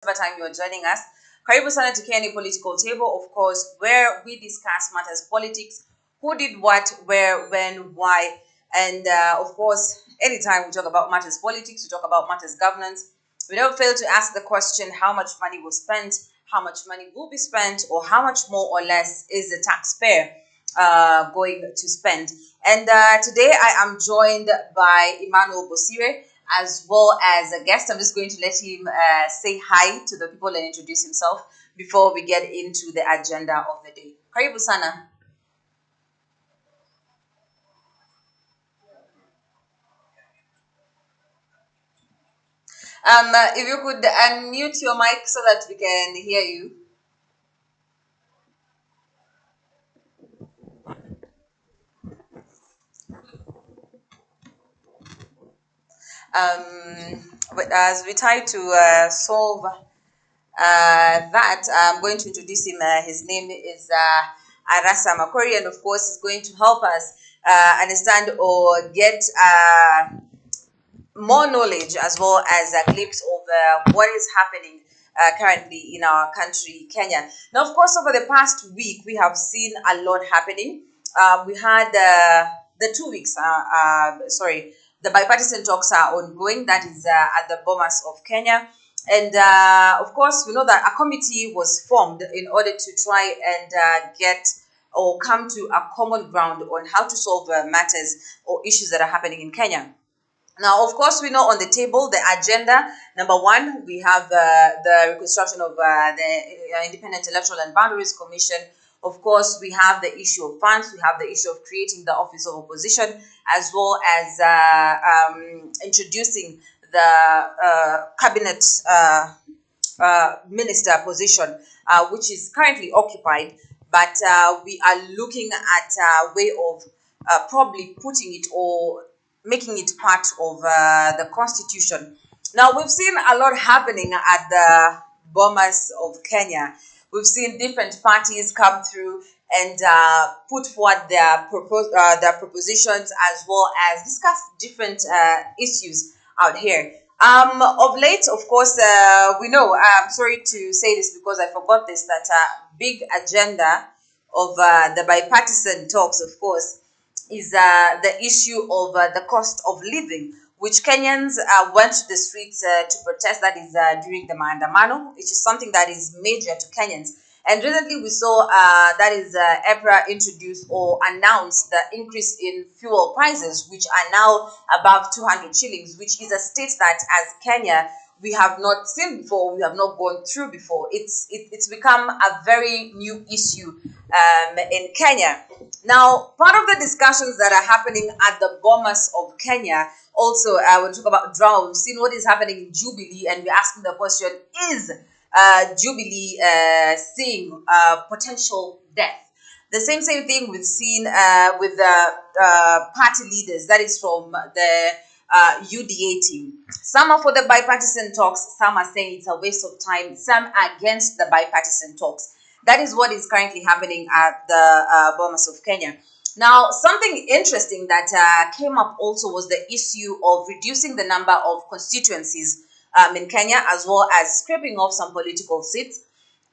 whatever time you're joining us. Karibu sana to Kenny Political Table, of course, where we discuss matters politics, who did what, where, when, why, and of course, anytime we talk about matters politics, we talk about matters governance. We never fail to ask the question: how much money was spent, how much money will be spent, or how much more or less is the taxpayer going to spend? And today I am joined by Emmanuel Bosire, as well as a guest. I'm just going to let him say hi to the people and introduce himself before we get into the agenda of the day. Karibu sana. If you could unmute your mic so that we can hear you. But as we try to solve that, I'm going to introduce him. His name is Arasa Makori, and of course, is going to help us understand or get more knowledge as well as a glimpse of what is happening currently in our country, Kenya. Now, of course, over the past week, we have seen a lot happening. We had the 2 weeks, the bipartisan talks are ongoing. That is at the Bomas of Kenya. And of course, we know that a committee was formed in order to try and get or come to a common ground on how to solve matters or issues that are happening in Kenya. Now, of course, we know on the table the agenda. Number one, we have the reconstruction of the Independent Electoral and Boundaries Commission. Of course, we have the issue of funds. We have the issue of creating the Office of Opposition, as well as introducing the cabinet minister position, which is currently occupied. But we are looking at a way of probably putting it or making it part of the constitution. Now, we've seen a lot happening at the Bomas of Kenya. We've seen different parties come through and put forward their propositions, as well as discuss different issues out here. Of late, of course, we know, I'm sorry to say this because I forgot this, that big agenda of the bipartisan talks, of course, is the issue of the cost of living, which Kenyans went to the streets to protest. That is during the maandamano, which is something that is major to Kenyans. And recently we saw that is EPRA introduced or announced the increase in fuel prices, which are now above 200 shillings, which is a state that as Kenya we have not seen before, we have not gone through before. It's become a very new issue in Kenya. Now, part of the discussions that are happening at the Bomas of Kenya, also when we talk about drama, we've seen what is happening in Jubilee, and we're asking the question: is Jubilee seeing potential death? The same thing we've seen with the party leaders, that is from the UDA team. Some are for the bipartisan talks, some are saying it's a waste of time, some are against the bipartisan talks. That is what is currently happening at the Bomas of Kenya. Now, something interesting that came up also was the issue of reducing the number of constituencies in Kenya, as well as scraping off some political seats.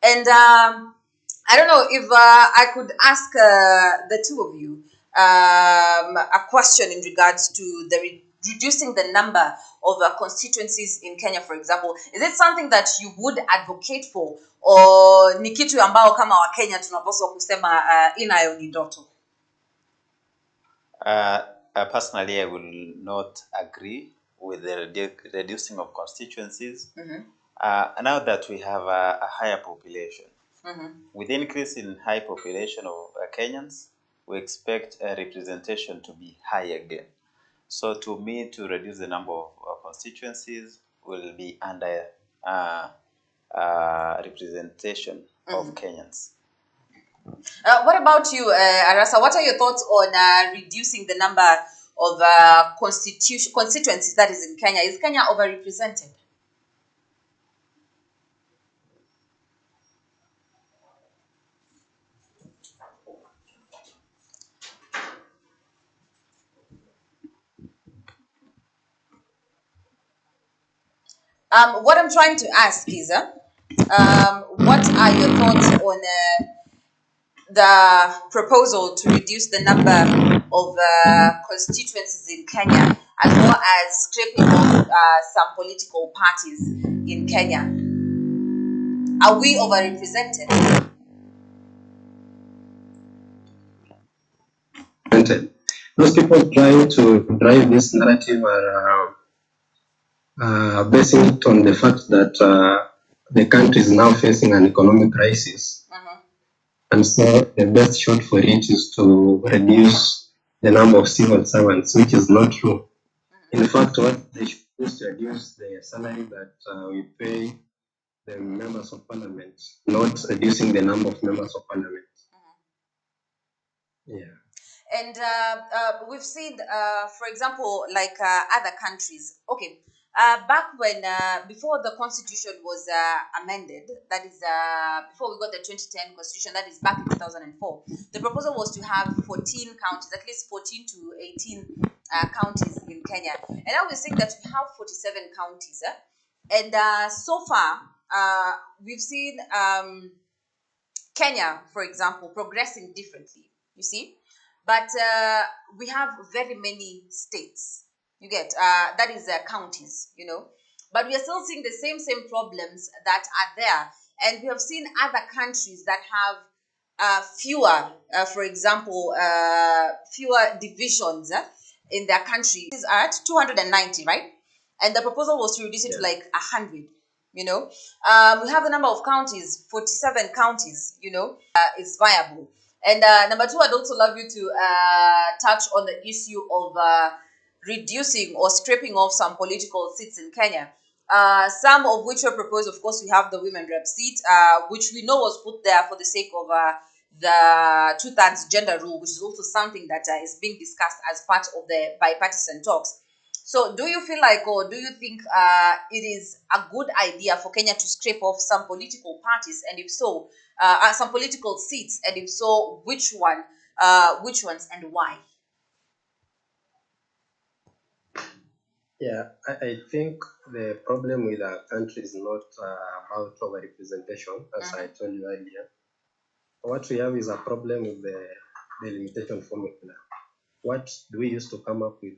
And I don't know if I could ask the two of you a question in regards to the reducing the number of constituencies in Kenya, for example. Is it something that you would advocate for, or ni kitu ambao kama Wakenya tunapaswa kusema inayo ni ndoto? Personally, I will not agree with the reducing of constituencies. Now that we have a higher population, with increase in high population of Kenyans, we expect representation to be high again. So to me, to reduce the number of constituencies will be under representation of Kenyans. What about you, Arasa? What are your thoughts on reducing the number of constituencies that is in Kenya? Is Kenya overrepresented? What I'm trying to ask is, What are your thoughts on the proposal to reduce the number of constituencies in Kenya, as well as scraping off some political parties in Kenya? Are we overrepresented? Those people trying to drive this narrative are basing it on the fact that the country is now facing an economic crisis. And so the best shot for it is to reduce the number of civil servants, which is not true. In fact, what they should do is to reduce the salary that we pay the members of parliament, not reducing the number of members of parliament. Yeah. And we've seen, for example, like other countries. Okay, back when before the constitution was amended, that is before we got the 2010 constitution, that is back in 2004. The proposal was to have 14 counties, at least 14 to 18 counties in Kenya. And now we're saying that we have 47 counties. And so far, we've seen Kenya, for example, progressing differently, you see. But we have very many states, you get, that is counties, you know. But we are still seeing the same problems that are there. And we have seen other countries that have fewer, for example, fewer divisions in their country. These are at 290, right? And the proposal was to reduce it to like 100, you know. We have the number of counties, 47 counties, you know, is viable. And number two, I'd also love you to touch on the issue of reducing or stripping off some political seats in Kenya. Some of which were proposed. Of course, we have the women rep seat, which we know was put there for the sake of the two-thirds gender rule, which is also something that is being discussed as part of the bipartisan talks. So do you feel like, or do you think it is a good idea for Kenya to scrape off some political parties, and if so, some political seats, and if so, which ones and why? Yeah, I think the problem with our country is not about overrepresentation, as I told you earlier. What we have is a problem with the delimitation formula. What do we use to come up with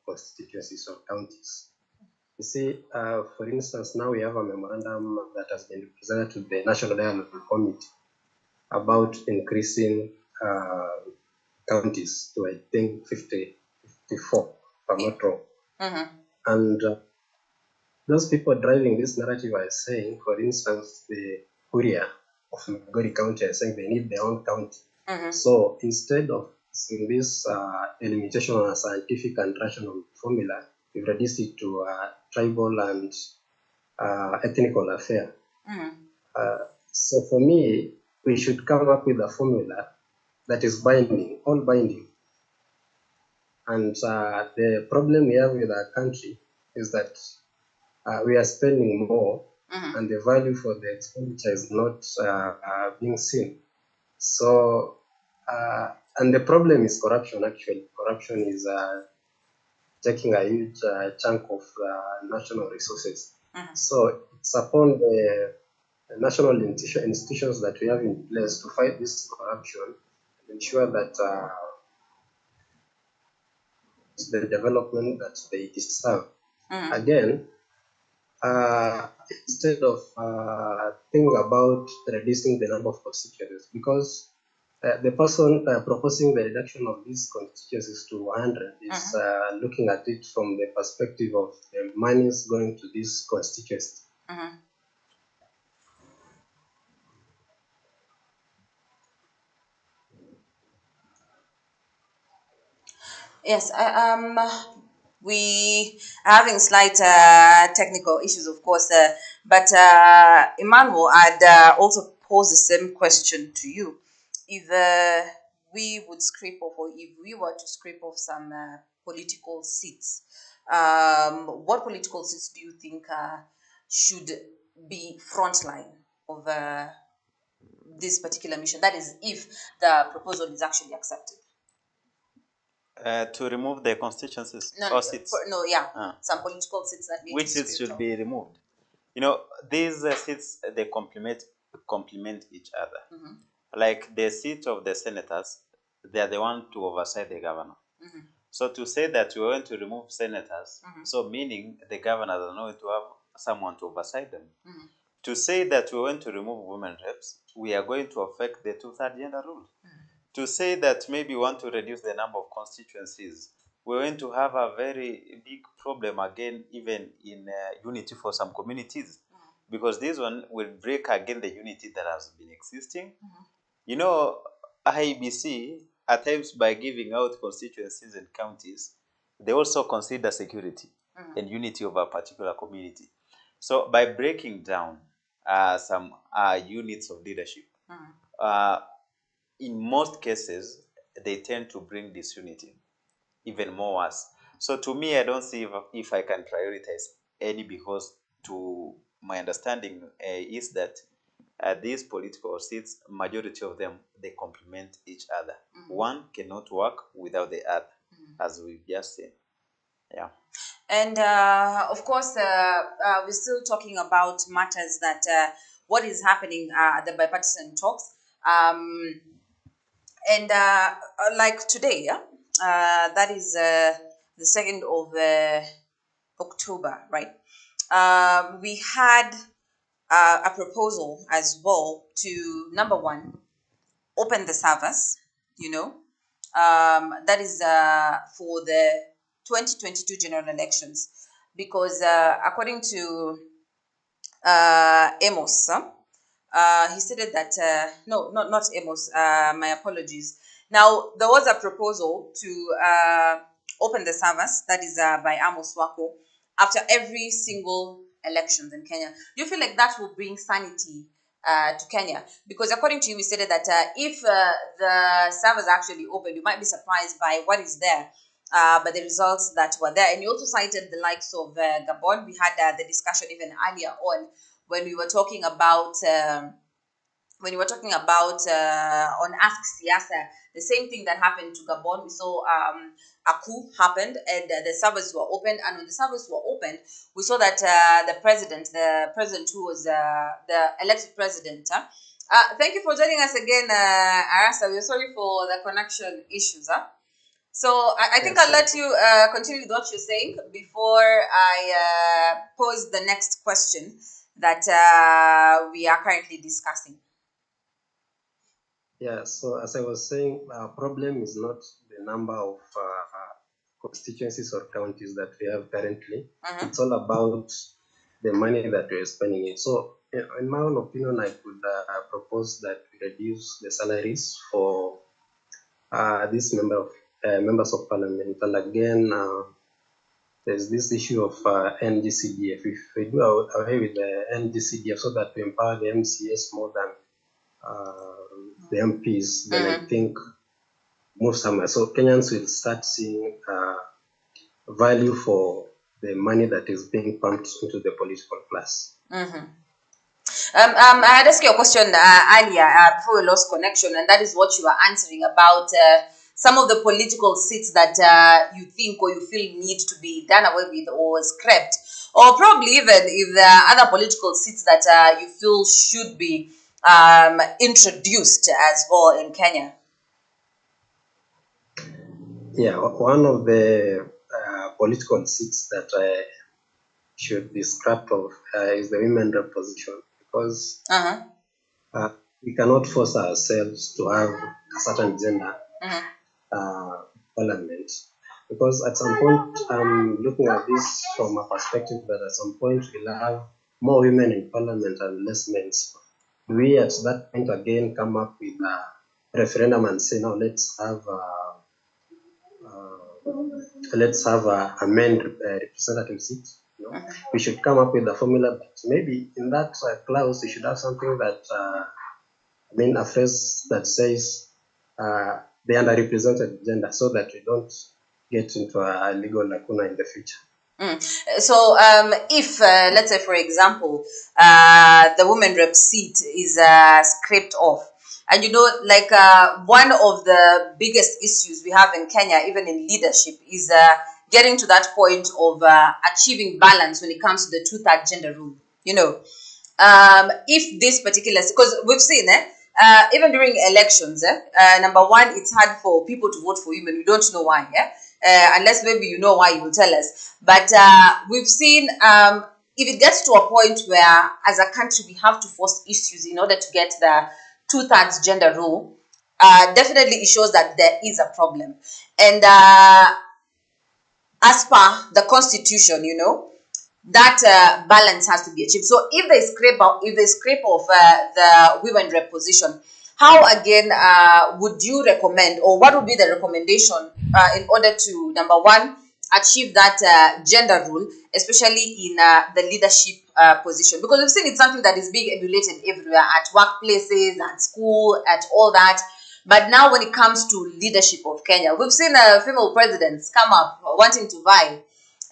constituencies or counties? You see, for instance, now we have a memorandum that has been presented to the National Dialogue Committee about increasing counties to, I think, 54, if I'm not wrong. And those people driving this narrative are saying, for instance, the Kuria of Migori County are saying they need their own county. So instead of seeing this delimitation on a scientific and rational formula, we've reduced it to a tribal and ethnical affair. So for me, we should come up with a formula that is binding, all binding. And the problem we have with our country is that we are spending more, and the value for the expenditure is not being seen. So, and the problem is corruption, actually. Corruption is taking a huge chunk of national resources. So it's upon the national institutions that we have in place to fight this corruption and ensure that the development that they deserve. Again, instead of thinking about reducing the number of constituencies, because the person proposing the reduction of these constituencies to 100 is looking at it from the perspective of the monies going to these constituencies. Yes, we are having slight technical issues, of course, but Emmanuel, I'd also pose the same question to you. If we would scrape off, or if we were to scrape off some political seats, what political seats do you think should be frontline of this particular mission? That is, if the proposal is actually accepted. To remove the constituencies No, or seats. yeah, some political seats that need Which to be seats stripped should off. be removed? You know, these seats, they complement each other. Like the seat of the senators, they are the one to oversight the governor. So to say that we are going to remove senators, so meaning the governors are not going to have someone to oversight them. To say that we are going to remove women reps, we are going to affect the two-third gender rule. To say that maybe we want to reduce the number of constituencies, we're going to have a very big problem again, even in unity for some communities, because this one will break again the unity that has been existing. You know, IBC, at times by giving out constituencies and counties, they also consider security and unity of a particular community. So by breaking down some units of leadership, in most cases, they tend to bring disunity, even more worse. So to me, I don't see if I can prioritize any, because to my understanding is that these political seats, majority of them, they complement each other. One cannot work without the other, as we've just seen. Yeah. And of course, we're still talking about matters that what is happening at the bipartisan talks. And like today, yeah, that is the 2nd of October, right? We had a proposal as well to, number one, open the servers, that is for the 2022 general elections, because according to Amos, he stated that, no, not Amos, my apologies. Now, there was a proposal to open the servers, that is by Amos Wako, after every single elections in Kenya. Do you feel like that will bring sanity to Kenya? Because according to him, he stated that if the servers actually open, you might be surprised by what is there. But the results that were there. And you also cited the likes of Gabon. We had the discussion even earlier on when we were talking about on Ask Siasa, the same thing that happened to Gabon. We saw a coup happened, and the servers were opened. And when the servers were opened, we saw that the president who was the elected president. Thank you for joining us again, Arasa. We're sorry for the connection issues. So I think I'll let you continue with what you're saying before I pose the next question that we are currently discussing. Yeah, so as I was saying, our problem is not the number of constituencies or counties that we have currently. It's all about the money that we're spending it. So in my own opinion, I could propose that we reduce the salaries for these members of parliament. And again, there's this issue of NGCDF. If we do away with the NGCDF so that we empower the MCS more than the MPs, then I think move somewhere. So Kenyans will start seeing value for the money that is being pumped into the political class. I had asked you a question earlier before we lost connection, and that is what you were answering about some of the political seats that you think or you feel need to be done away with or scrapped, or probably even if there are other political seats that you feel should be introduced as well in Kenya. Yeah, one of the political seats that should be scrapped of is the women rep position, because we cannot force ourselves to have a certain gender parliament, because at some point I'm looking at this from a perspective that at some point we'll have more women in parliament and less men. Do we at that point again come up with a referendum and say, no, let's have a men representative seat? We should come up with a formula, but maybe in that clause we should have something that a phrase that says the underrepresented gender, so that we don't get into a legal lacuna in the future. So if let's say, for example, the women rep seat is scraped off, and one of the biggest issues we have in Kenya, even in leadership, is getting to that point of achieving balance when it comes to the two-third gender rule. you know, if this particular, because we've seen even during elections, number one, it's hard for people to vote for women. We don't know why, unless maybe you know why, you will tell us. But we've seen, if it gets to a point where as a country we have to force issues in order to get the two-thirds gender rule, definitely it shows that there is a problem. And as per the constitution, that balance has to be achieved. So if they scrape off the women rep position, how again would you recommend, or what would be the recommendation in order to, number one, achieve that gender rule, especially in the leadership position? Because we've seen it's something that is being emulated everywhere, at workplaces, at school, at all that. But now when it comes to leadership of Kenya, we've seen female presidents come up wanting to vie,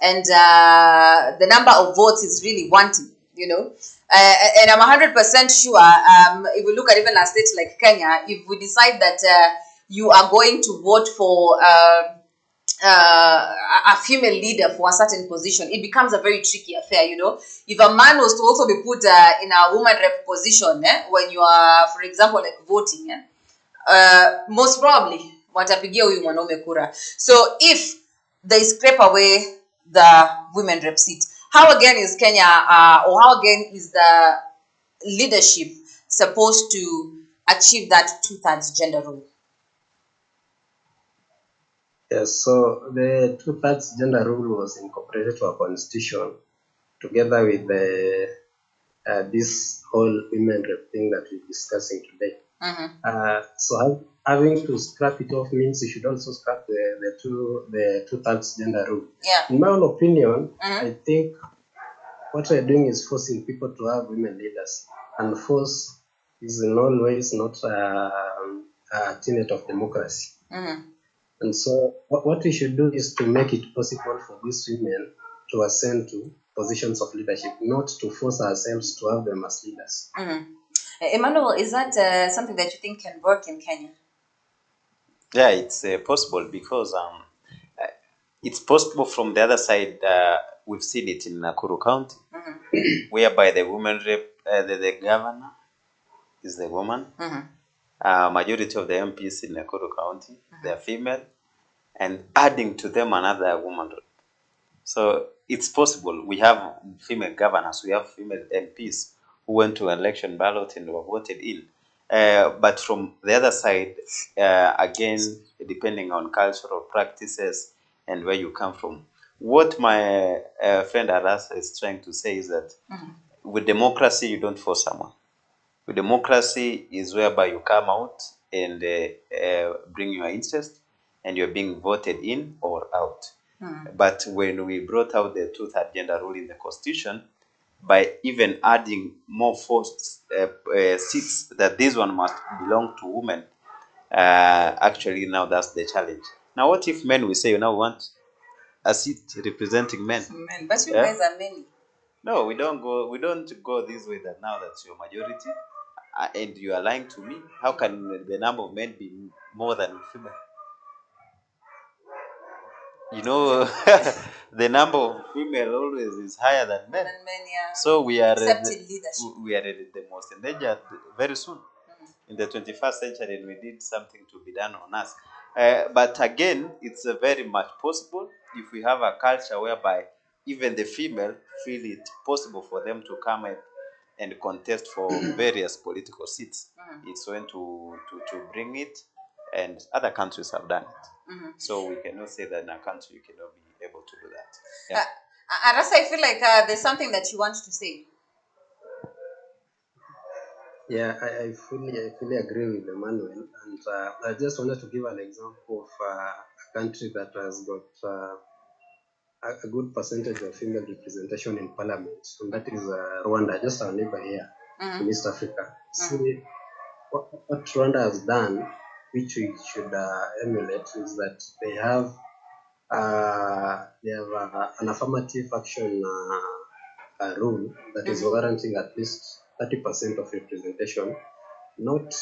and the number of votes is really wanting, and I'm 100% sure, if we look at even a state like Kenya, if we decide that you are going to vote for a female leader for a certain position, it becomes a very tricky affair. If a man was to also be put in a woman rep position, when you are, for example, like voting, most probably watapigia huyu mwanaume kura. So if they scrape away the women rep seat, how again is Kenya, or how again is the leadership supposed to achieve that two-thirds gender rule? Yes, so the two-thirds gender rule was incorporated to our constitution together with this whole women rep thing that we're discussing today. So having to scrap it off means you should also scrap the two-thirds gender rule. Yeah. In my own opinion, I think what we're doing is forcing people to have women leaders, and force is in all ways not a tenet of democracy. And so what we should do is to make it possible for these women to ascend to positions of leadership, not to force ourselves to have them as leaders. Emmanuel, is that something that you think can work in Kenya? Yeah, it's possible, because it's possible from the other side. We've seen it in Nakuru County, whereby the women rep, the governor is the woman. Majority of the MPs in Nakuru County, they are female, and adding to them another woman rep. So it's possible. We have female governors, we have female MPs who went to election ballot and were voted in. But from the other side, again, depending on cultural practices and where you come from, what my friend Arasa is trying to say is that with democracy, you don't force someone. With democracy is whereby you come out and bring your interest, and you're being voted in or out. But when we brought out the two-third gender rule in the constitution, by even adding more forced seats, that this one must belong to women, actually now that's the challenge. Now what if men, we say, now want a seat representing men? But you guys are many. No, we don't go this way, that now that you're majority and you are lying to me. How can the number of men be more than female? The number of female always is higher than men. Yeah. So we are Except in leadership. We are the most endangered very soon in the 21st century, and we need something to be done on us. But again, it's very much possible if we have a culture whereby even the female feel it possible for them to come up and contest for various political seats. It's when to bring it, and other countries have done it. So we cannot say that in our country you cannot be able to do that. Yeah. Arasa, I feel like there's something that you want to say. Yeah, I fully agree with Emmanuel, and I just wanted to give an example of a country that has got a good percentage of female representation in parliament, and that is Rwanda, just our neighbor here in East Africa. See, what Rwanda has done, which we should emulate, is that they have an affirmative action rule that is warranting at least 30% of representation, not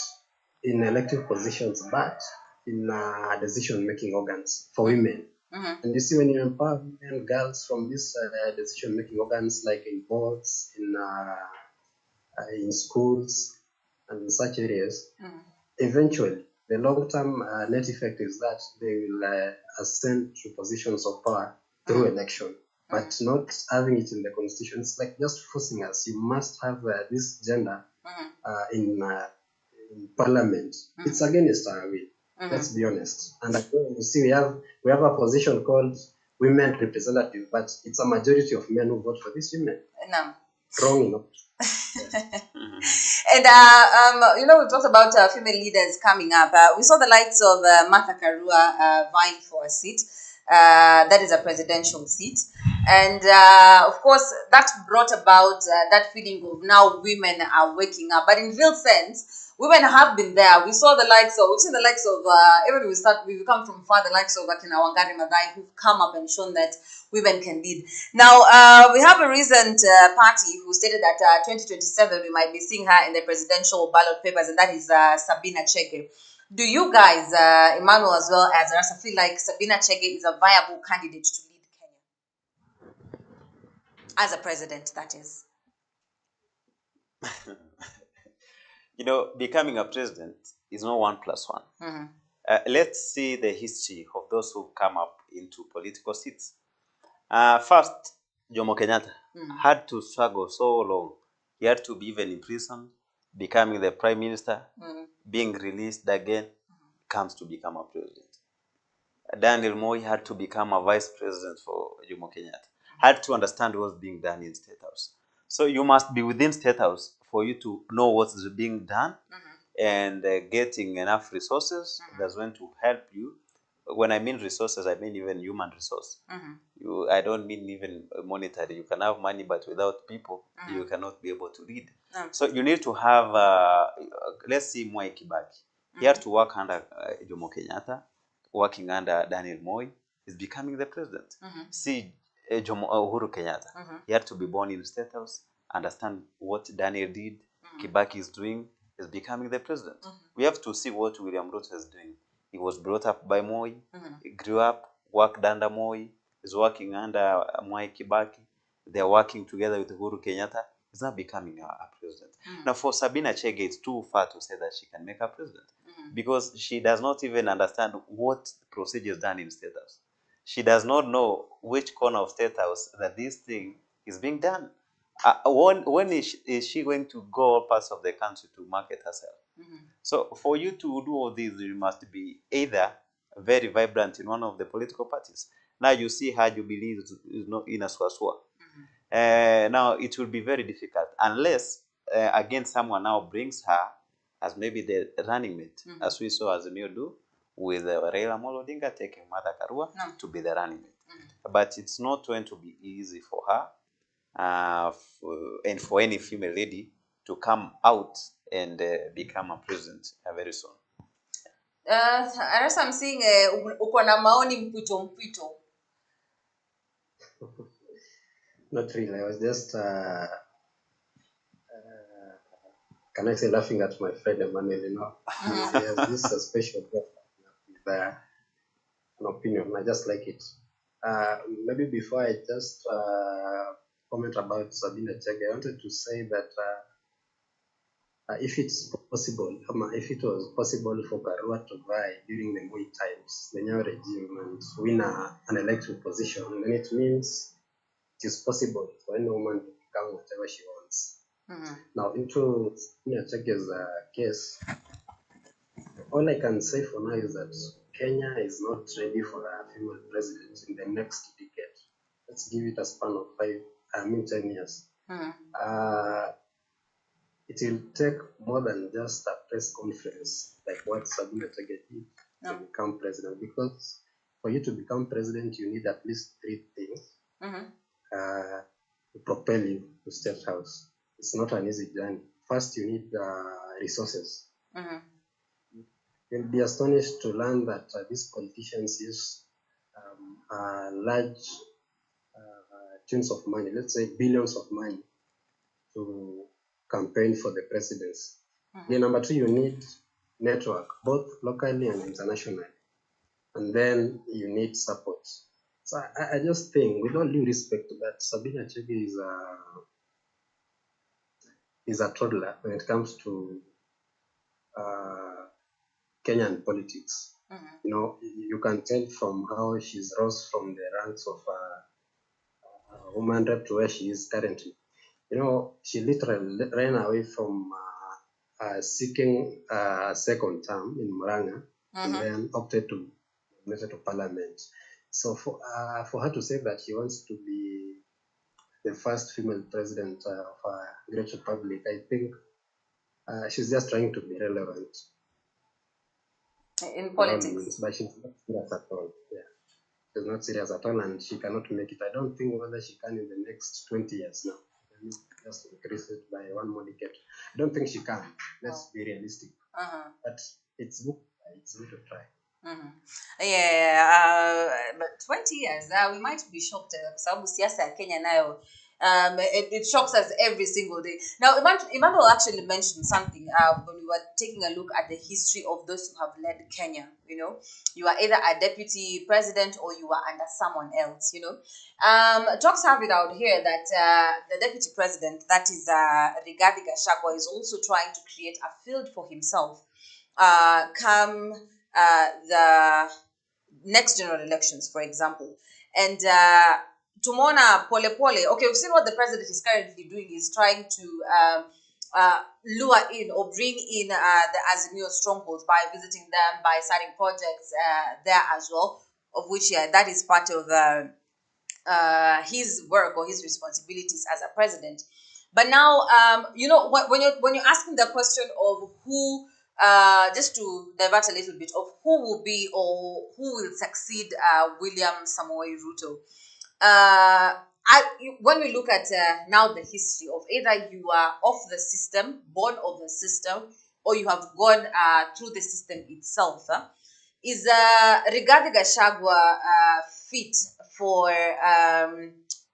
in elective positions, but in decision-making organs for women. And you see, when you empower women and girls from these decision-making organs, like in boards, in schools, and in such areas, eventually, the long-term net effect is that they will ascend to positions of power through election, but not having it in the constitution. It's like just forcing us. You must have this gender in parliament. It's against our will. Let's be honest. And again, you see, we have a position called women representative, but it's a majority of men who vote for these women. No. Wrong, you know. And we talked about female leaders coming up. We saw the likes of Martha Karua vying for a seat. That is a presidential seat. And of course, that brought about that feeling of now women are waking up. But in real sense, women have been there. We've seen the likes of, even we come from far, the likes of Akina Wangari Maathai, who've come up and shown that women can lead. Now, we have a recent party who stated that 2027, we might be seeing her in the presidential ballot papers, and that is Sabina Chege. Do you guys, Emmanuel as well as Rasa, feel like Sabina Chege is a viable candidate to lead Kenya? As a president, that is. Becoming a president is not 1+1. Let's see the history of those who come up into political seats. First, Jomo Kenyatta had to struggle so long. He had to be even imprisoned, becoming the prime minister, being released again, comes to become a president. Daniel Moi had to become a vice president for Jomo Kenyatta. Had to understand what's being done in State House. So you must be within State House for you to know what's being done, and getting enough resources that's going to help you. When I mean resources, I mean even human resource. I don't mean even monetary. You can have money, but without people, you cannot be able to lead. So you need to have, let's see, Mwai Kibaki. He had to work under Jomo Kenyatta, working under Daniel Moi, is becoming the president. See, Uhuru Kenyatta, he had to be born in the State House, understand what Daniel did, Kibaki is doing, is becoming the president. We have to see what William Ruto is doing. He was brought up by Moi, he grew up, worked under Moi, is working under Mwai Kibaki. They're working together with Uhuru Kenyatta. He's not becoming a president. Now, for Sabina Chege, it's too far to say that she can make a president, because she does not even understand what procedure is done in State House. She does not know which corner of State House that this thing is being done. When is she going to go all parts of the country to market herself? So for you to do all this, you must be either very vibrant in one of the political parties. Now you see her Jubilee is not in a swaswa. Now it will be very difficult unless, again, someone now brings her as maybe the running mate, as we saw Azimio do with Raila Odinga taking Martha Karua to be the running mate. But it's not going to be easy for her, and for any female lady to come out and become a president very soon. Arasa, I'm seeing uko na maoni mpwito. Not really. I was just can I say laughing at my friend Emmanuel, he has this special with an opinion. I just like it. Maybe before I just comment about Sabina Chege, I wanted to say that if it's possible, if it was possible for Karua to vie during the Moi times, the new regime, and win an elected position, then it means it is possible for any woman to become whatever she wants. Now, into Sabina Chege's case, all I can say for now is that Kenya is not ready for a female president in the next decade. Let's give it a span of 10 years. It will take more than just a press conference like what Sabina Chege did to become president, because for you to become president, you need at least 3 things to propel you to State House. It's not an easy journey. First, you need resources. You'll be astonished to learn that these politicians use large chunks of money, let's say billions of money, to campaign for the presidency. Then number 2, you need network, both locally and internationally. and then you need support. So I just think, with all due respect, that Sabina Chege is a toddler when it comes to Kenyan politics. You know, you can tell from how she's rose from the ranks of a woman rep to where she is currently. You know, she literally ran away from seeking a second term in Muranga, and then opted to make it to parliament. So for her to say that she wants to be the first female president of a great republic, I think she's just trying to be relevant in politics. But she's not serious at all. Yeah, she's not serious at all, and she cannot make it. I don't think whether she can in the next 20 years now. Just increase it by one more decade. I don't think she can. Let's be realistic. But it's good. It's good to try. Yeah, but 20 years, we might be shocked kwa sababu siasa ya Kenya nayo it shocks us every single day. Now, Emmanuel actually mentioned something when we were taking a look at the history of those who have led Kenya. You know, you are either a deputy president or you are under someone else. You know, talks have it out here that the deputy president, that is Rigathi Gachagua, is also trying to create a field for himself come the next general elections, for example. And tumeona pole pole. Okay, we've seen what the president is currently doing. Is trying to lure in or bring in the Azimio strongholds by visiting them, by starting projects there as well, of which that is part of his work or his responsibilities as a president. But now, you know, when you're asking the question of who, just to divert a little bit, of who will be or who will succeed William Samoei Ruto, when we look at now the history of either you are of the system, born of the system, or you have gone through the system itself, is Rigathi Gachagua fit for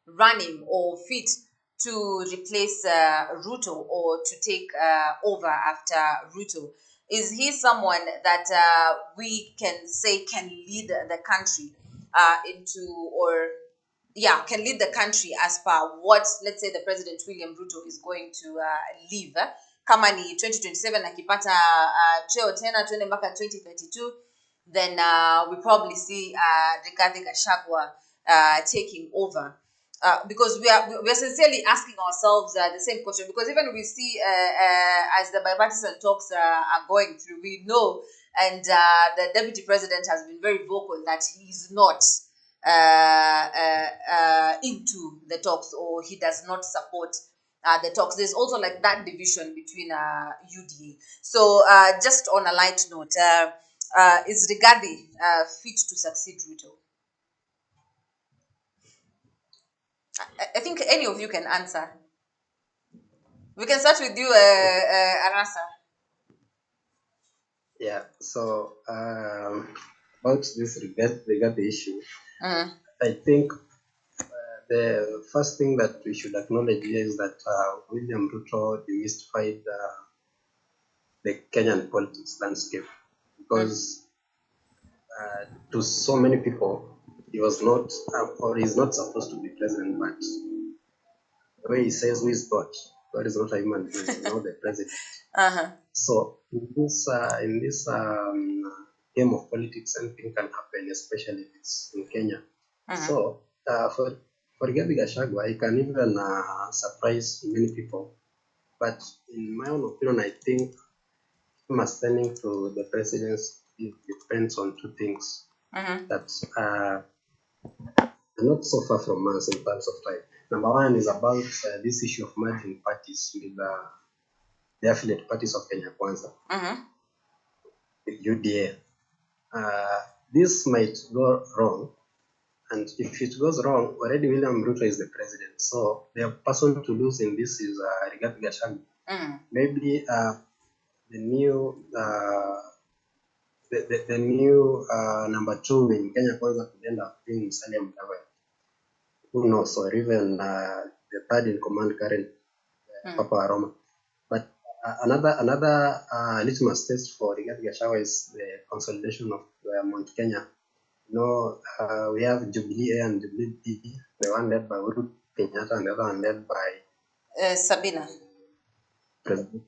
running or fit to replace Ruto or to take over after Ruto? Is he someone that we can say can lead the country into, or can lead the country as per what, let's say, the President William Ruto is going to leave? Kama ni 2027 akipata cheo tena tuende mpaka 2032, then we probably see Rigathi Gachagua taking over. Because we are sincerely asking ourselves the same question, because even we see as the bipartisan talks are going through, we know, and the deputy president has been very vocal that he's not into the talks, or he does not support the talks. There's also like that division between UDA. So just on a light note, is Rigathi fit to succeed Ruto? I think any of you can answer. We can start with you, Arasa. Yeah, so about this Rigathi issue, I think the first thing that we should acknowledge here is that William Ruto demystified the Kenyan politics landscape, because to so many people, he was not, or he's not supposed to be president, but the way he says who is God, God is not a human being, he's not the president. So in this game of politics, anything can happen, especially if it's in Kenya. So for Rigathi Gachagua, he can even surprise many people. But in my own opinion, I think him ascending to the presidency, it depends on two things that are not so far from us in terms of time. Number one is about this issue of merging parties with the affiliate parties of Kenya Kwanza, the UDA. This might go wrong, and if it goes wrong, already William Ruto is the president. So the person to lose in this is Rigathi Gachagua. Maybe the new the new number two in Kenya Kwanza could end up being Musalia Mudavadi. Who knows? Or even the third in command current, Papa Aroma. But another litmus test for Rigathi Gachagua is the consolidation of Mount Kenya We have Jubilee A and Jubilee B, the one led by Uhuru Kenyatta and the other one led by Sabina. President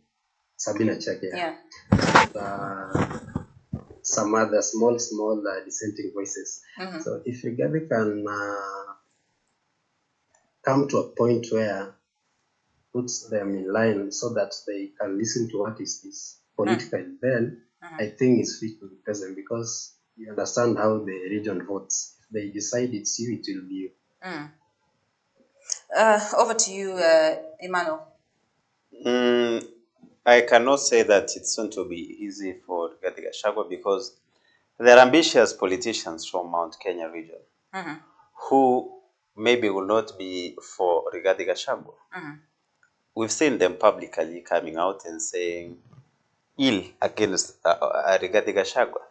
Sabina Chege. Yeah. Some other small dissenting voices. So if Rigathi can come to a point where puts them in line so that they can listen to what is politically, then I think it's fit to be president, because you understand how the region votes. If they decide it's you, it will be you. Over to you, Emmanuel. I cannot say that it's going to be easy for Rigathi Gachagua, because there are ambitious politicians from Mount Kenya region who maybe will not be for Rigathi Gachagua. We've seen them publicly coming out and saying ill against Rigathi Gachagua.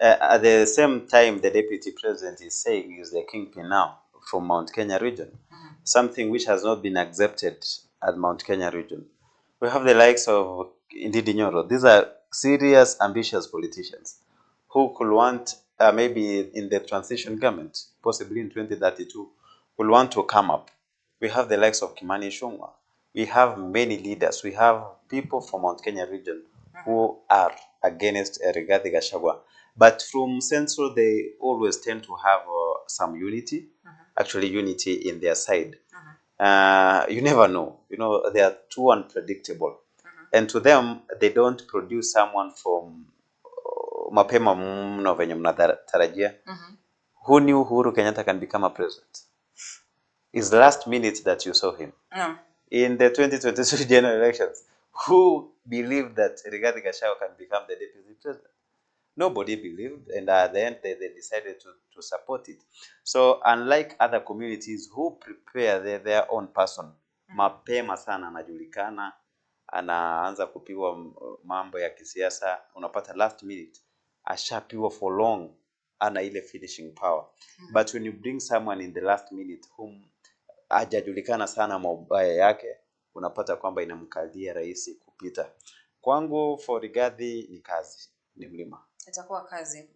At the same time, the deputy president is saying he's the kingpin now from Mount Kenya region, something which has not been accepted at Mount Kenya region. We have the likes of Ndindi Nyoro. These are serious, ambitious politicians who could want, maybe in the transition government, possibly in 2032, will want to come up. We have the likes of Kimani Ichung'wah. We have many leaders. We have people from Mount Kenya region who are against Rigathi Gachagua. But from Central, they always tend to have some unity, actually unity in their side. You never know. They are too unpredictable. And to them, they don't produce someone from mapema mno venye mnatarajia. Who knew Uhuru Kenyatta can become a president? It's last minute that you saw him. In the 2022 general elections, who believed that Rigathi Gachagua can become the deputy president? Nobody believed, and at the end they decided to support it. So unlike other communities who prepare their own person, mapema sana anajulikana, anaanza kupigwa mambo ya kisiasa, unapata last minute ashapiwa for long, ana ile finishing power. But when you bring someone in the last minute whom hajajulikana sana mabaya yake, unapata kwamba inamkalia rahisi kupita. Kwangu for Rigathi ni kazi, ni mlima. Itakuwa kazi.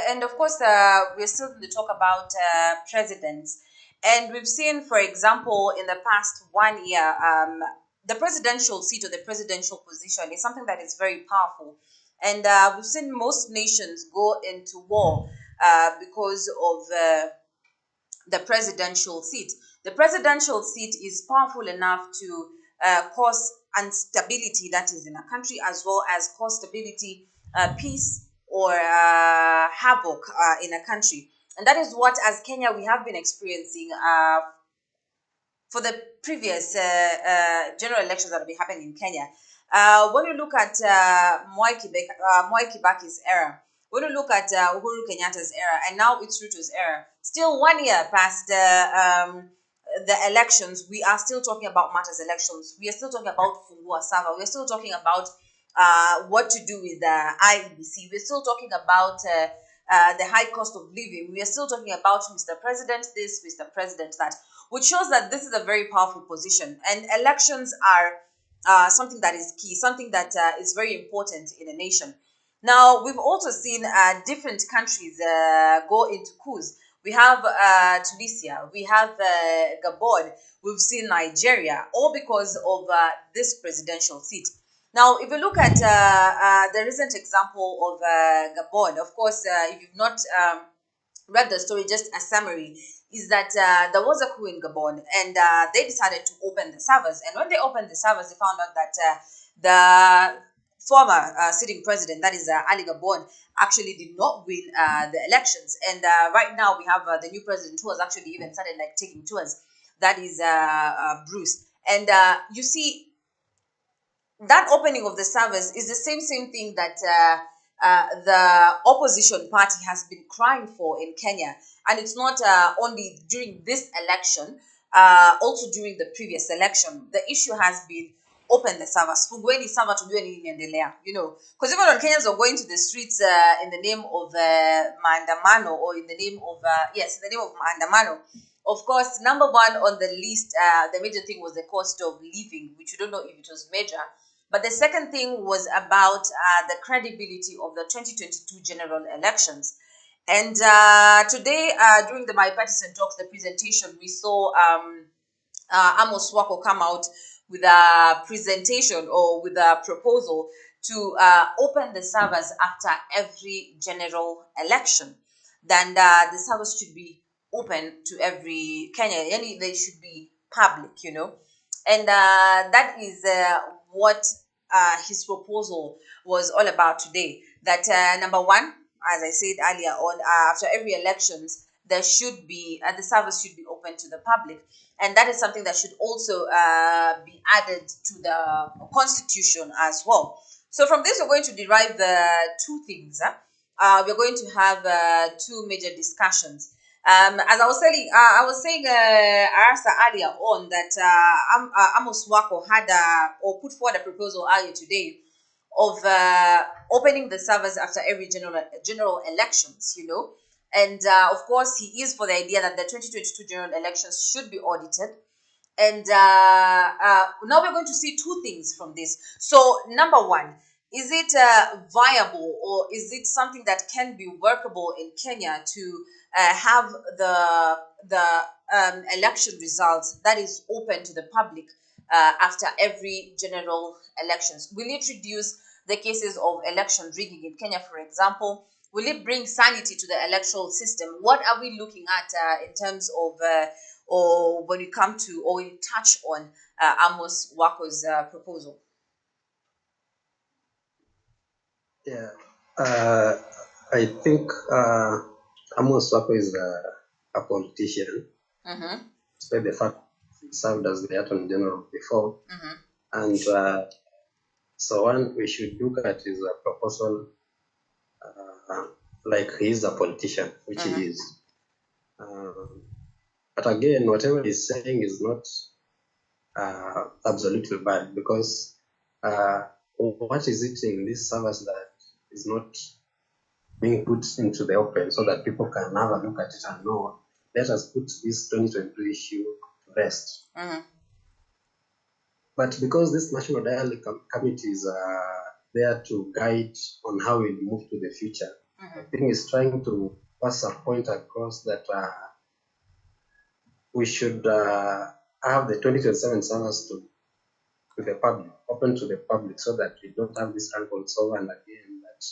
And of course, we're still going to talk about presidents. And we've seen, for example, in the past 1 year, the presidential seat or the presidential position is something that is very powerful. And we've seen most nations go into war because of the presidential seat. The presidential seat is powerful enough to cause instability that is in a country, as well as cause stability, peace, or havoc in a country. And that is what, as Kenya, we have been experiencing for the previous general elections that have been happening in Kenya. When you look at Mwai Kibaki's era, when you look at Uhuru Kenyatta's era, and now it's Ruto's era, still 1 year past the elections, we are still talking about matters elections. We are still talking about Fungua Sava. We are still talking about what to do with the IEBC. We're still talking about the high cost of living. We are still talking about Mr. President this, Mr. President that, which shows that this is a very powerful position. And elections are something that is key, something that is very important in a nation. Now, we've also seen different countries go into coups. We have Tunisia, we have Gabon, we've seen Nigeria, all because of this presidential seat. Now, if you look at the recent example of Gabon, of course, if you've not read the story, just a summary, is that there was a coup in Gabon, and they decided to open the servers. And when they opened the servers, they found out that the former sitting president, that is Ali Gabon, actually did not win the elections. And right now we have the new president who has actually even started like taking tours. That is Bruce. And you see, that opening of the servers is the same thing that the opposition party has been crying for in Kenya. And it's not only during this election, also during the previous election. The issue has been open the servers. Fungueni server to do anything in the layer, because even when Kenyans are going to the streets in the name of maandamano, or in the name of maandamano, of course, number one on the list, the major thing was the cost of living, which we don't know if it was major. But the second thing was about the credibility of the 2022 general elections. And today, during the bipartisan talks, the presentation, we saw Amos Wako come out with a presentation or with a proposal to open the servers after every general election. Then the servers should be open to every Kenya. Yani they should be public, and that is what his proposal was all about today. That number one, as I said earlier on, after every elections, there should be the service should be open to the public, and that is something that should also be added to the constitution as well. So from this, we're going to derive two things. We're going to have two major discussions. As I was saying, Arasa earlier on that Amos Wako had or put forward a proposal earlier today of opening the servers after every general elections, and of course he is for the idea that the 2022 general elections should be audited. And now we're going to see two things from this. So number one, is it viable, or is it something that can be workable in Kenya to have the election results that is open to the public after every general elections? Will it reduce the cases of election rigging in Kenya, for example? Will it bring sanity to the electoral system? What are we looking at in terms of or when you come to or you touch on Amos Wako's proposal? Yeah, I think Amos Wako is a politician, despite the fact he served as the Attorney General before. And so one we should look at his proposal like he is a politician, which he is. But again, whatever he's saying is not absolutely bad, because what is it in this service that is not being put into the open so that people can have a look at it and know, let us put this 2022 issue to rest. But because this National Dialogue Committee is there to guide on how we move to the future, I think it's trying to pass a point across that we should have the 2027 servers to the public, open to the public, so that we don't have this rankles over and again that,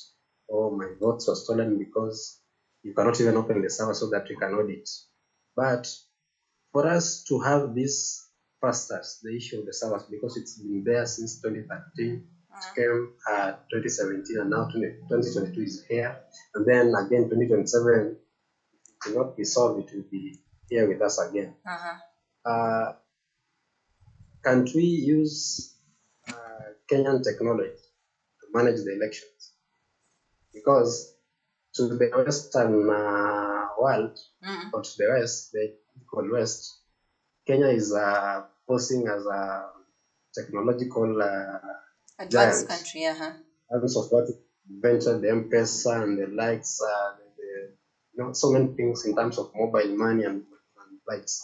oh, my votes were stolen, because you cannot even open the server so that we can audit. But for us to have this faster, the issue of the servers, because it's been there since 2013, it came 2017, and now 2022 is here, and then again 2027, it will not be solved, it will be here with us again. Can't we use Kenyan technology to manage the elections? Because to the Western world, or to the West, the equal West, Kenya is posing as a technological advanced country, terms of what invented the M-Pesa and the likes, so many things in terms of mobile money and likes.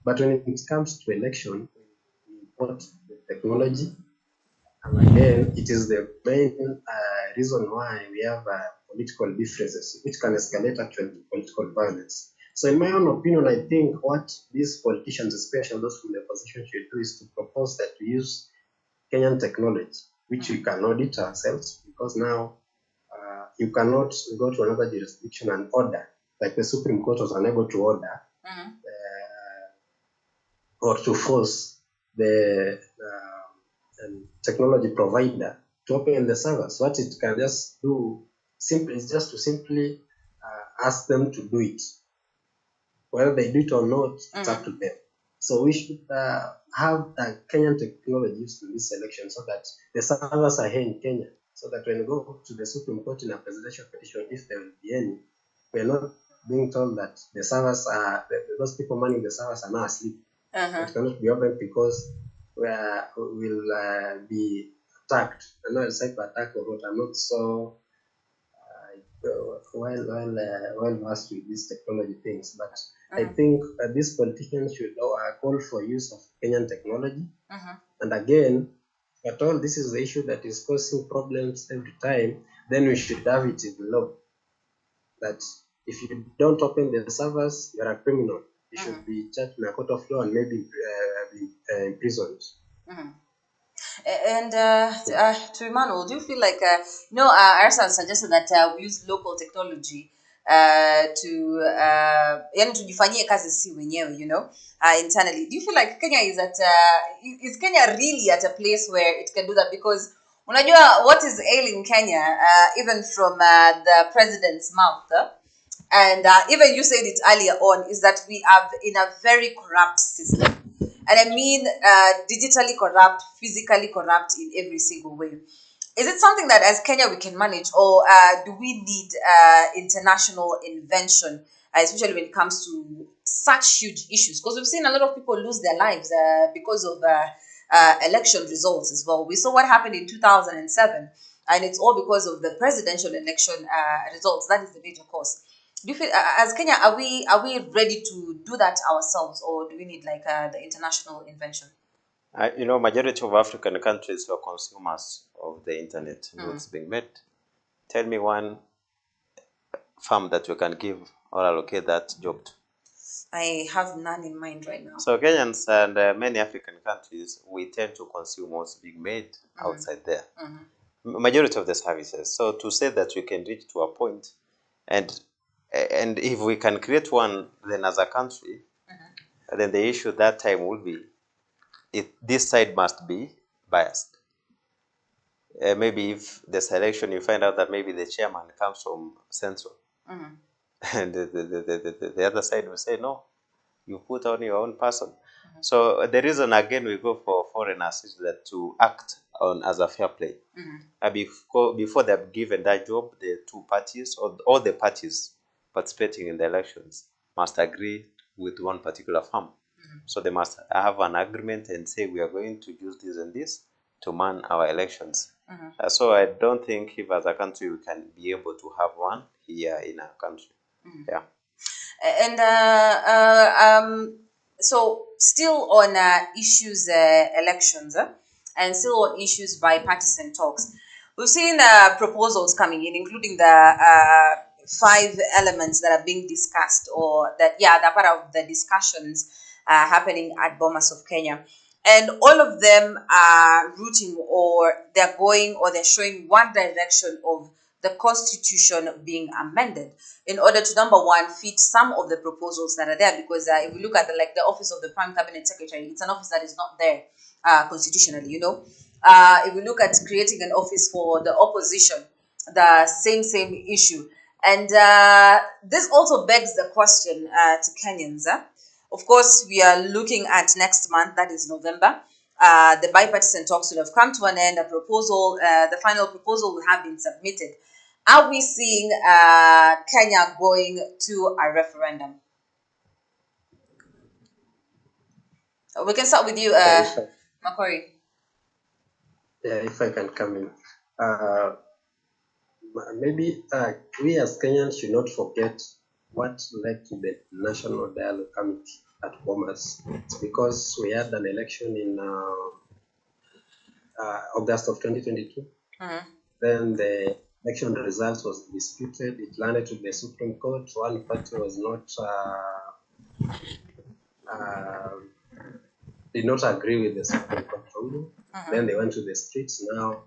But when it comes to election, we import the technology, and again, it is the main reason why we have political differences, which can escalate actually to political violence. So in my own opinion, I think what these politicians, especially those from the opposition, should do is to propose that we use Kenyan technology, which we can audit ourselves, because now you cannot go to another jurisdiction and order, like the Supreme Court was unable to order or to force the technology provider to open the servers. What it can just do simply is just to simply ask them to do it. Whether they do it or not, it's up to them. So we should have Kenyan technology used in this election, so that the servers are here in Kenya, so that when we go to the Supreme Court in a presidential petition, if there will be any, we're not being told that the servers are, those people manning the servers are now asleep. It cannot be open because we'll be attacked. I'm not a cyber attack or what. I'm not so well versed with these technology things, but I think these politicians should call for use of Kenyan technology. And again, at all, this is the issue that is causing problems every time. Then we should have it in law that If you don't open the servers, you're a criminal. You should be charged in a court of law and maybe be imprisoned. And to Emmanuel, do you feel like Arsa suggested that we use local technology to yani tujifanyie kazi si wenyewe, internally. Do you feel like Kenya is Kenya really at a place where it can do that? Because unajua what is ailing Kenya, even from the president's mouth, and even you said it earlier on, is that we are in a very corrupt system. And I mean digitally corrupt, physically corrupt in every single way. Is it something that as Kenya we can manage, or do we need international invention, especially when it comes to such huge issues? Because we've seen a lot of people lose their lives because of election results as well. We saw what happened in 2007, and it's all because of the presidential election results. That is the major cause. Do you feel, as Kenya, are we ready to do that ourselves, or do we need like the international invention? Majority of African countries were consumers of the internet what's being made. Tell me one firm that you can give or allocate that job to. I have none in mind right now. So Kenyans and many African countries, we tend to consume what's being made outside there. Majority of the services. So to say that we can reach to a point, and if we can create one, then as a country, then the issue that time will be, this side must be biased. Maybe if the selection, you find out that maybe the chairman comes from Central, and the other side will say, no, you put on your own person. So the reason, again, we go for foreigners is that to act on as a fair play. Before they're given that job, the two parties, or all the parties participating in the elections, must agree with one particular firm. So they must have an agreement and say, we are going to use this and this to man our elections. So I don't think if as a country we can be able to have one here in our country. Yeah. And so still on issues elections and still on issues bipartisan talks, we've seen proposals coming in, including the 5 elements that are being discussed, or that they're part of the discussions happening at Bomas of Kenya. And all of them are rooting, or they're going, or they're showing one direction of the constitution being amended in order to, number one, fit some of the proposals that are there. Because if we look at the office of the Prime Cabinet Secretary, it's an office that is not there constitutionally, if we look at creating an office for the opposition, the same issue. And this also begs the question to Kenyans. Of course, we are looking at next month, that is November. The bipartisan talks will have come to an end. The final proposal will have been submitted. Are we seeing Kenya going to a referendum? We can start with you, Makori. Yeah, if I can come in. Maybe we as Kenyans should not forget what led to the National Dialogue Committee at Bomas. It's because we had an election in August of 2022. Then the election results was disputed. It landed to the Supreme Court. One party was not did not agree with the Supreme Court ruling. Then they went to the streets. Now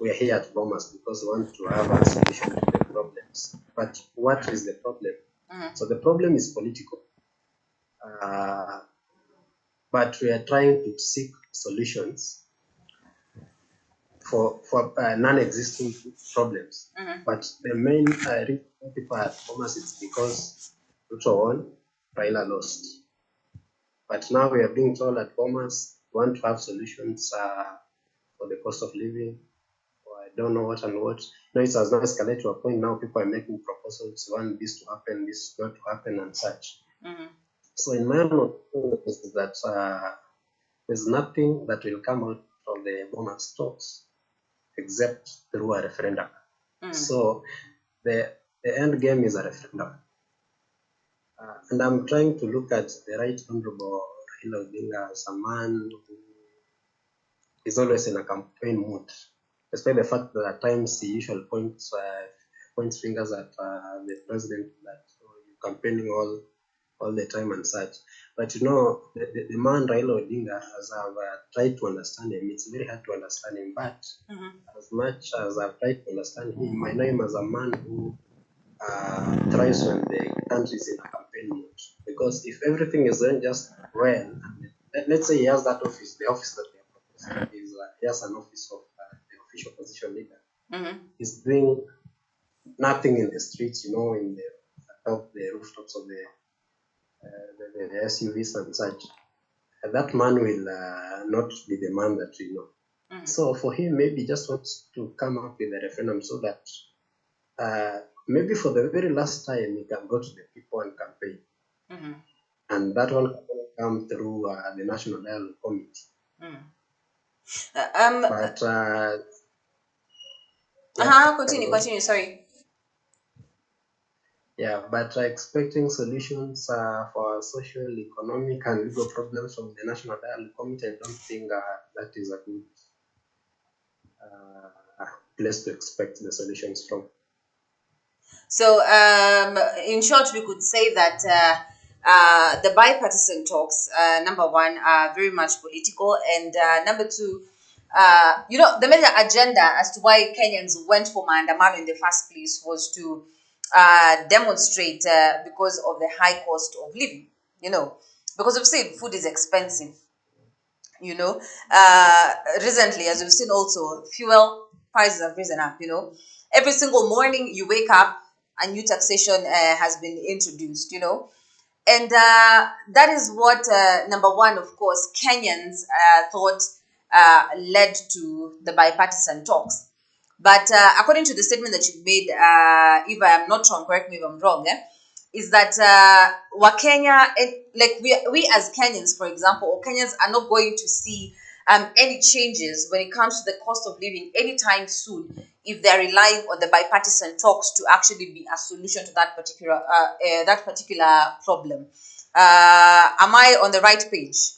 we are here at Bomas because we want to have a solution to the problems. But what is the problem? So the problem is political. But we are trying to seek solutions for non-existing problems. But the main reason people are at Bomas is because Ruto won, Raila lost. But now we are being told at Bomas we want to have solutions for the cost of living, or I don't know what and what. No, it has now escalated to a point now people are making proposals, want this to happen, this not to happen, and such. So in my opinion is that there's nothing that will come out of the Bomas talks except through a referendum. So the end game is a referendum. And I'm trying to look at the Right Honorable Raila Odinga as a man who is always in a campaign mood, despite the fact that at times he usually points points fingers at the president that you're campaigning all the time and such. But the man Raila Odinga, as I've tried to understand him, it's very hard to understand him. But as much as I've tried to understand him, I know him as a man who thrives when the country is in a campaign mode. Because if everything is going just well, and let's say he has that office, the office that they are proposing is he has an office of the official opposition leader. He's doing nothing in the streets, in the rooftops of the SUVs and such. That man will not be the man that we know. So for him, maybe just wants to come up with a referendum so that maybe for the very last time he can go to the people and campaign. And that one can come through the National Dialogue Committee. But continue, sorry. Yeah, but expecting solutions for social, economic, and legal problems from the National Dialogue Committee, I don't think that is a good place to expect the solutions from. So, in short, we could say that the bipartisan talks, number one, are very much political, and number two, the major agenda as to why Kenyans went for maandamano in the first place was to demonstrate because of the high cost of living, because we've seen food is expensive. Recently, as we've seen also, fuel prices have risen up. Every single morning you wake up, a new taxation has been introduced. And that is what, number one, of course, Kenyans thought led to the bipartisan talks. But according to the statement that you made, if I am not wrong, correct me if I'm wrong, is that Wakenya, like we as Kenyans, for example, or Kenyans are not going to see any changes when it comes to the cost of living anytime soon if they're relying on the bipartisan talks to actually be a solution to that particular problem. Am I on the right page?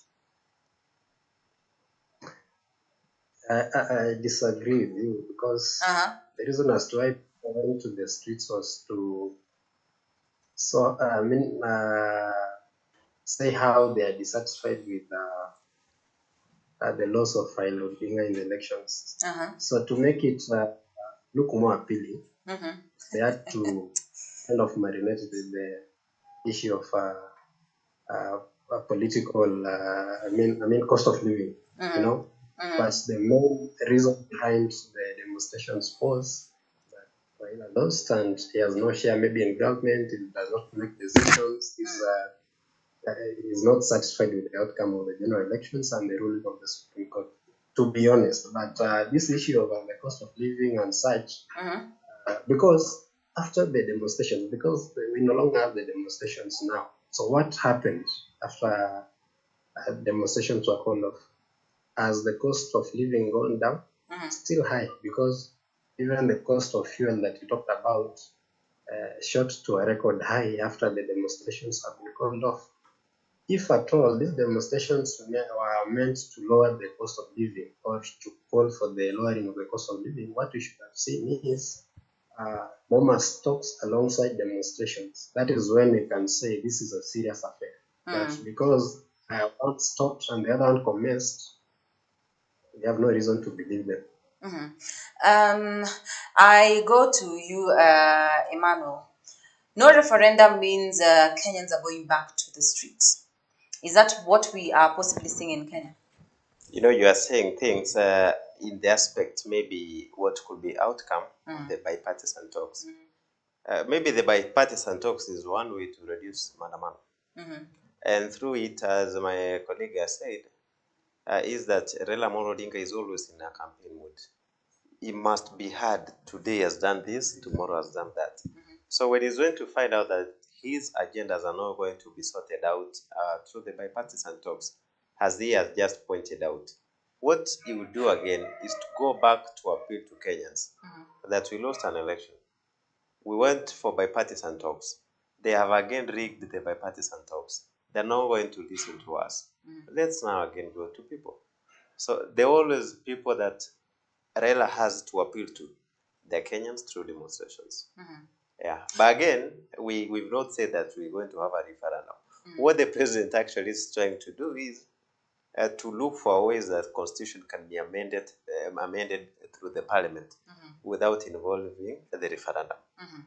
I disagree with you because the reason as to why people went to the streets was to say how they are dissatisfied with the loss of Raila Odinga in the elections. So to make it look more appealing, they had to kind of marinate the issue of political, cost of living, But the main reason behind the demonstrations was that Raila lost and he has no share maybe in government, he does not make decisions, he's not satisfied with the outcome of the general elections and the ruling of the Supreme Court, to be honest. But this issue of the cost of living and such, because after the demonstrations, because we no longer have the demonstrations now. So what happened after demonstrations were called off? Has the cost of living gone down? Still high, because even the cost of fuel that you talked about shot to a record high after the demonstrations have been called off. If at all these demonstrations were meant to lower the cost of living or to call for the lowering of the cost of living, what we should have seen is Bomas talks alongside demonstrations. That is when we can say this is a serious affair. But because one stopped and the other one commenced, we have no reason to believe them. I go to you, Emmanuel. No referendum means Kenyans are going back to the streets. Is that what we are possibly seeing in Kenya? You are saying things in the aspect maybe what could be outcome of the bipartisan talks. Maybe the bipartisan talks is one way to reduce maandamano. And through it, as my colleague has said, is that Raila Odinga is always in a campaign mood. He must be heard. Today has done this, tomorrow has done that. So when he's going to find out that his agendas are not going to be sorted out through the bipartisan talks, as he has just pointed out, what he will do again is to go back to appeal to Kenyans that we lost an election. We went for bipartisan talks. They have again rigged the bipartisan talks. They're not going to listen to us. Let's now again go to people. So there are always people that Raila has to appeal to. the Kenyans through demonstrations. Yeah, but again, we've not said that we're going to have a referendum. What the president actually is trying to do is to look for ways that constitution can be amended through the parliament without involving the referendum.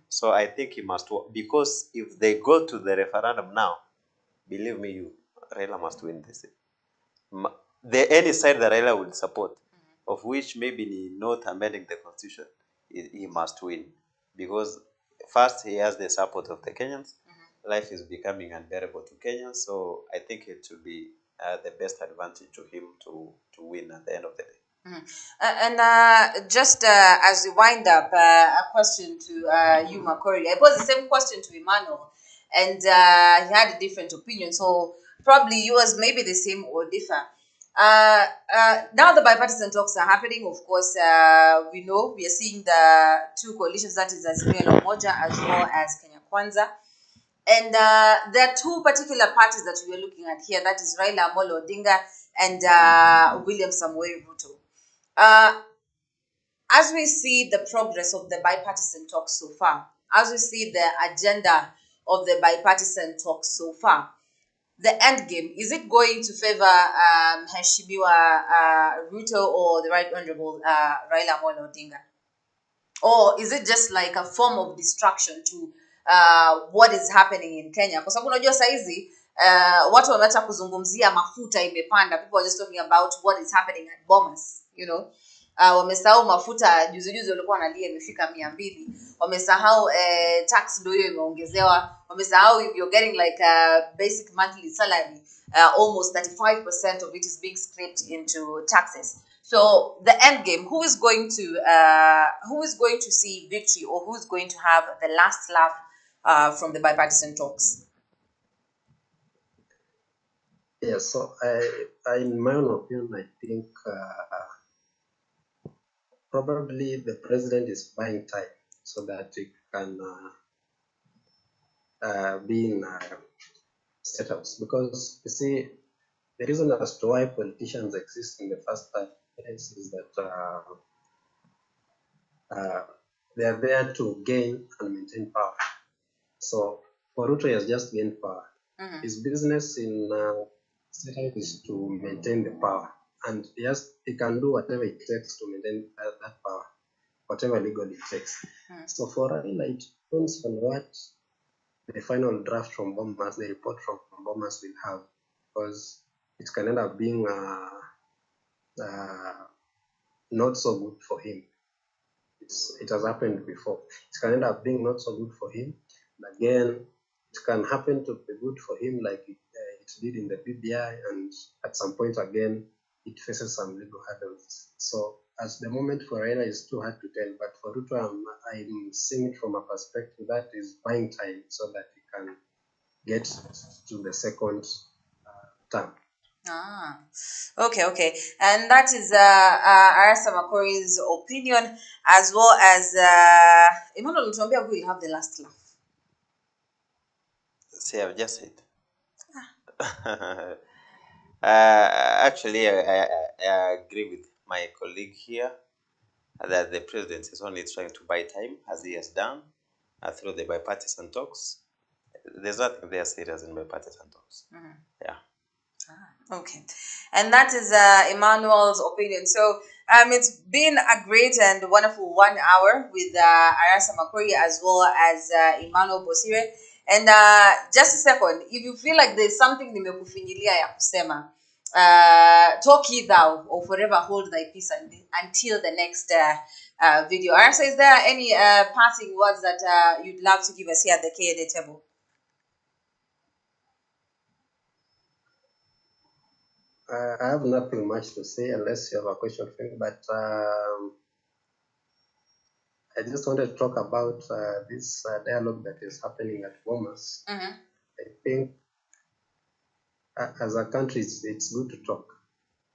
So I think he must, because if they go to the referendum now, believe me, Raila must win this. Any side that Raila would support, of which maybe not amending the constitution, he must win, because first he has the support of the Kenyans. Life is becoming unbearable to Kenyans, so I think it will be the best advantage to him to win at the end of the day. And just as we wind up, a question to you, Makori. I posed the same question to Emmanuel, and he had a different opinion. So probably yours may be the same or differ. Now the bipartisan talks are happening. Of course, we know we are seeing the two coalitions, that is Azimio la Umoja as well as Kenya Kwanza. And there are two particular parties that we are looking at here. That is Raila Amolo Odinga and William Samoei Ruto. As we see the progress of the bipartisan talks so far, as we see the agenda of the bipartisan talks so far, the end game, is it going to favor Heshimiwa Ruto or the Right Honorable Raila Amolo Odinga? Or is it just like a form of distraction to what is happening in Kenya? Kwa sababu unajua saizi watu wameacha kuzungumzia mafuta imepanda. People are just talking about what is happening at Bomas, you know. Wamesahau mafuta juzi walikuwa wanalia imefika 200. Wamesahau tax ndio hiyo imeongezewa. Wamesahau if you're getting like a basic monthly salary, almost 35% of it is being scraped into taxes. So the end game, who is going to see victory, or who is going to have the last laugh from the bipartisan talks? Yes, so in my own opinion, I think probably the president is buying time so that he can be in State House. Because you see, the reason as to why politicians exist in the first place is that they are there to gain and maintain power. So for Ruto, he has just gained power. His business in State House is to maintain the power, and he can do whatever it takes to maintain that power, whatever legal it takes. So for Raila, it depends on what the final draft from Bomas, the report from Bomas will have, because it can end up being not so good for him. It has happened before. It can end up being not so good for him. But again, it can happen to be good for him, like it did in the BBI, and at some point again, it faces some legal hurdles. So at the moment for Raila, it's too hard to tell. But for Ruto, I'm seeing it from a perspective that is buying time so that he can get to the second term. Okay. And that is Arasa Makori's opinion, as well as Emmanuel Lutombia, who will have the last laugh. See, I've just said. Actually, I agree with my colleague here that the president is only trying to buy time, as he has done through the bipartisan talks. There's nothing there serious in bipartisan talks. Yeah. Okay, and that is Emmanuel's opinion. So it's been a great and wonderful 1 hour with Arasa Makori as well as Emmanuel Bosire. And just a second, if you feel like there's something nimekufinyilia ya kusema, talk ye thou, or forever hold thy peace until the next video. Arasa, is there any passing words that you'd love to give us here at the K&A table? I have nothing much to say unless you have a question for me, but I just wanted to talk about this dialogue that is happening at Bomas. I think as a country, it's good to talk.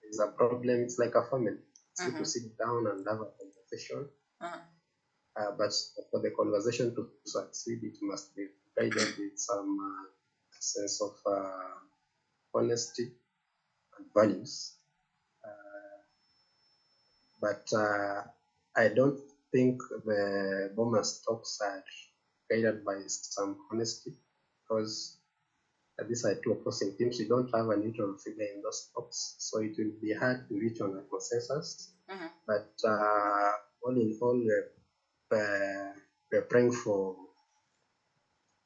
There's a problem, it's like a family. It's good to sit down and have a conversation. But for the conversation to succeed, it must be guided with some sense of honesty and values. But I don't think the Bomas talks are guided by some honesty, because these are two opposing teams. We don't have a neutral figure in those talks, so it will be hard to reach on a consensus. But all in all, we're praying for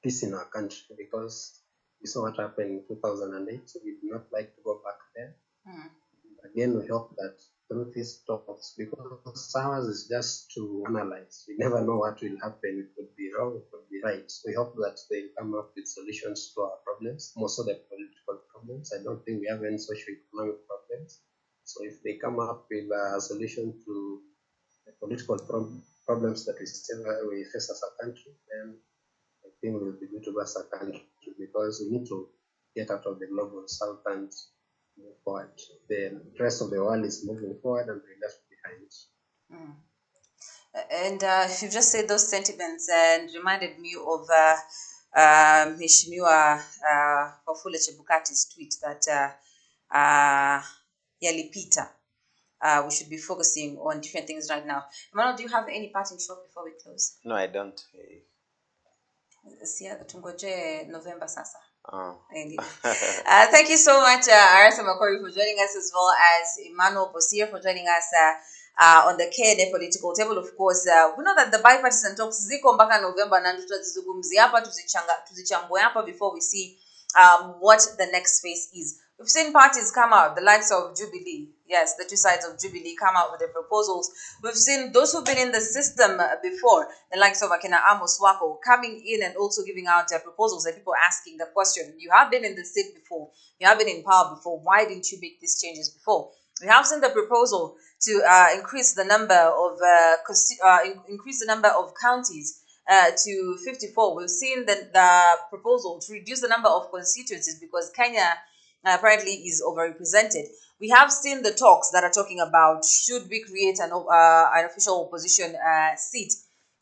peace in our country, because we saw what happened in 2008. So we do not like to go back there. Again, we hope that through these talks, because ours is just to analyze. We never know what will happen. It could be wrong, it could be right. We hope that they'll come up with solutions to our problems, most of the political problems. I don't think we have any socio-economic problems. So if they come up with a solution to the political problems that we face as a country, then I think we'll be good to as a country, because we need to get out of the global south and move forward. The rest of the world is moving forward and we're left behind. And you just said those sentiments and reminded me of Mheshimiwa Wafula Chebukati's tweet that Yalipita. We should be focusing on different things right now. Emmanuel, do you have any parting shot before we close? No, I don't. Tungoje November sasa. Oh. Thank you so much, Arasa Makori, for joining us, as well as Emmanuel Bosir for joining us on the KNA political table. Of course, we know that the bipartisan talks ziko mpaka November na tutazizungumzia hapa, tuzichambue hapa before we see what the next phase is. We've seen parties come out, the likes of Jubilee, yes, the two sides of Jubilee come out with their proposals. We've seen those who've been in the system before, the likes of Akina Amos Wako, coming in and also giving out proposals, and people asking the question, you have been in the seat before, you have been in power before, why didn't you make these changes before? We have seen the proposal to increase the number of counties to 54. We've seen the proposal to reduce the number of constituencies because Kenya apparently is overrepresented. We have seen the talks that are talking about should we create an official opposition seat.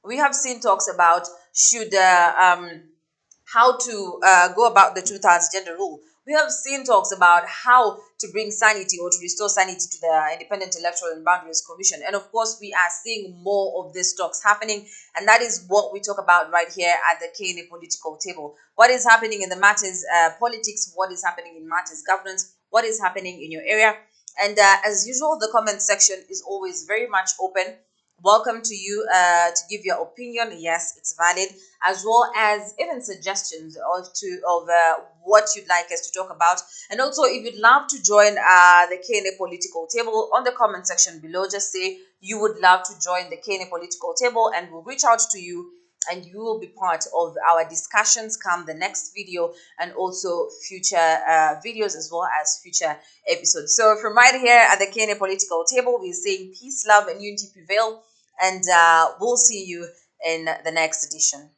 We have seen talks about should how to go about the two-thirds gender rule. We have seen talks about how to bring sanity or to restore sanity to the Independent Electoral and Boundaries Commission. And of course, we are seeing more of these talks happening. And that is what we talk about right here at the KNA political table. What is happening in the matters politics, what is happening in matters governance, what is happening in your area. And as usual, the comment section is always very much open. Welcome to you to give your opinion. Yes, it's valid, as well as even suggestions of what you'd like us to talk about. And also, if you'd love to join the KNA political table, on the comment section below, just say you would love to join the KNA political table, and we'll reach out to you, and you will be part of our discussions come the next video, and also future videos, as well as future episodes. So from right here at the KNA political table, we're saying peace, love, and unity prevail. And we'll see you in the next edition.